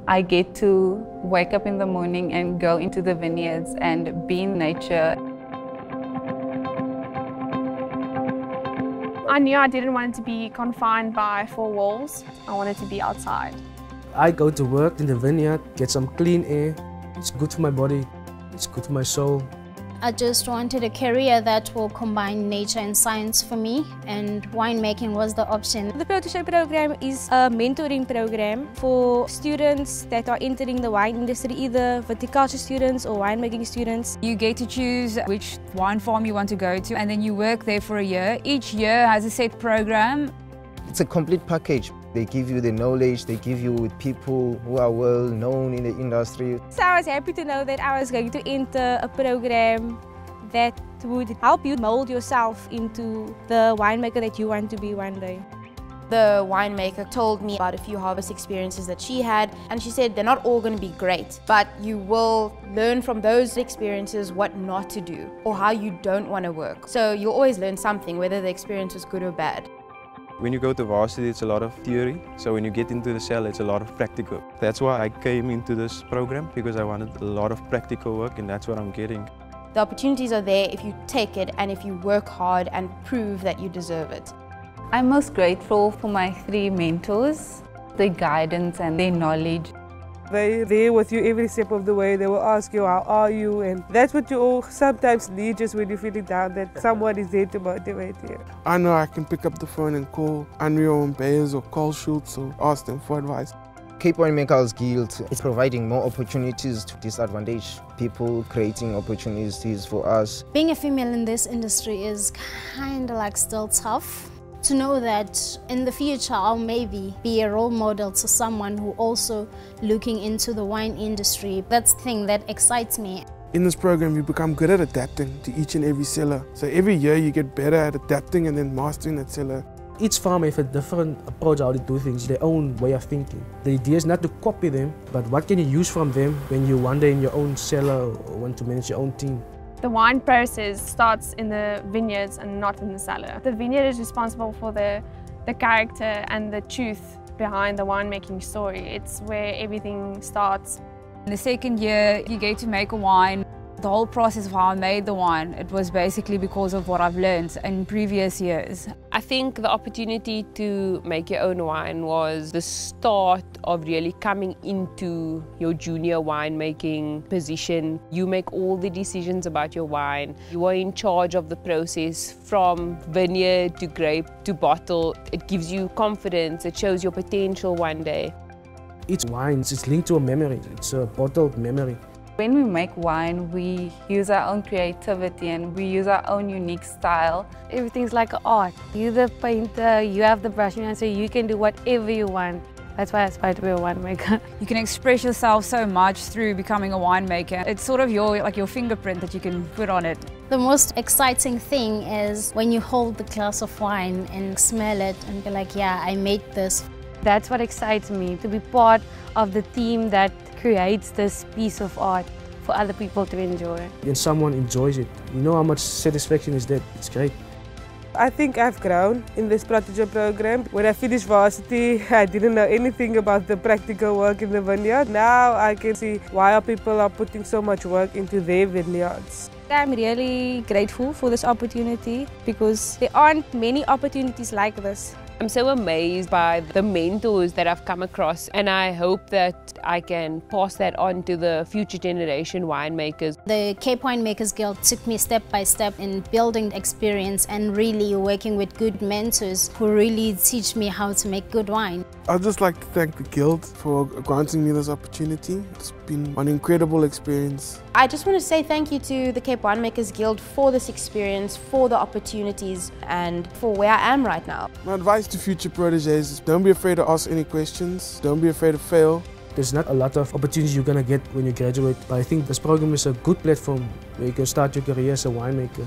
I get to wake up in the morning and go into the vineyards and be in nature. I knew I didn't want to be confined by four walls. I wanted to be outside. I go to work in the vineyard, get some clean air. It's good for my body, it's good for my soul. I just wanted a career that will combine nature and science for me, and winemaking was the option. The Protégé program is a mentoring program for students that are entering the wine industry, either viticulture students or winemaking students. You get to choose which wine farm you want to go to, and then you work there for a year. Each year has a set program. It's a complete package. They give you the knowledge, they give you with people who are well known in the industry. So I was happy to know that I was going to enter a program that would help you mold yourself into the winemaker that you want to be one day. The winemaker told me about a few harvest experiences that she had, and she said they're not all going to be great, but you will learn from those experiences what not to do or how you don't want to work. So you'll always learn something, whether the experience was good or bad. When you go to varsity, it's a lot of theory, so when you get into the cell, it's a lot of practical. That's why I came into this program, because I wanted a lot of practical work, and that's what I'm getting. The opportunities are there if you take it and if you work hard and prove that you deserve it. I'm most grateful for my three mentors, their guidance and their knowledge. They're there with you every step of the way. They will ask you, how are you? And that's what you all sometimes need, just when you're feeling down, that someone is there to motivate you. I know I can pick up the phone and call Unreal and Bayers or Carl Schultz or ask them for advice. Cape Winemakers Guild is providing more opportunities to disadvantaged people, creating opportunities for us. Being a female in this industry is kind of like still tough. To know that in the future I'll maybe be a role model to someone who also looking into the wine industry, that's the thing that excites me. In this program you become good at adapting to each and every cellar. So every year you get better at adapting and then mastering that cellar. Each farm has a different approach how they do things, their own way of thinking. The idea is not to copy them, but what can you use from them when you wander in your own cellar or want to manage your own team. The wine process starts in the vineyards and not in the cellar. The vineyard is responsible for the character and the truth behind the winemaking story. It's where everything starts. In the second year, you get to make a wine. The whole process of how I made the wine, it was basically because of what I've learned in previous years. I think the opportunity to make your own wine was the start of really coming into your junior winemaking position. You make all the decisions about your wine. You are in charge of the process from vineyard to grape to bottle. It gives you confidence, it shows your potential one day. Each wine is linked to a memory, it's a bottled memory. When we make wine, we use our own creativity and we use our own unique style. Everything's like art. You're the painter, you have the brush, so you can do whatever you want. That's why I aspire to be a winemaker. You can express yourself so much through becoming a winemaker. It's sort of your fingerprint that you can put on it. The most exciting thing is when you hold the glass of wine and smell it and be like, yeah, I made this. That's what excites me, to be part of the team that creates this piece of art for other people to enjoy. And someone enjoys it. You know how much satisfaction is that? It's great. I think I've grown in this Protégé program. When I finished varsity, I didn't know anything about the practical work in the vineyard. Now I can see why people are putting so much work into their vineyards. I'm really grateful for this opportunity because there aren't many opportunities like this. I'm so amazed by the mentors that I've come across, and I hope that I can pass that on to the future generation winemakers. The Cape Winemakers Guild took me step by step in building experience and really working with good mentors who really teach me how to make good wine. I'd just like to thank the Guild for granting me this opportunity. It's been an incredible experience. I just want to say thank you to the Cape Winemakers Guild for this experience, for the opportunities, and for where I am right now. My advice to future protégés is don't be afraid to ask any questions, don't be afraid to fail. There's not a lot of opportunities you're going to get when you graduate, but I think this program is a good platform where you can start your career as a winemaker.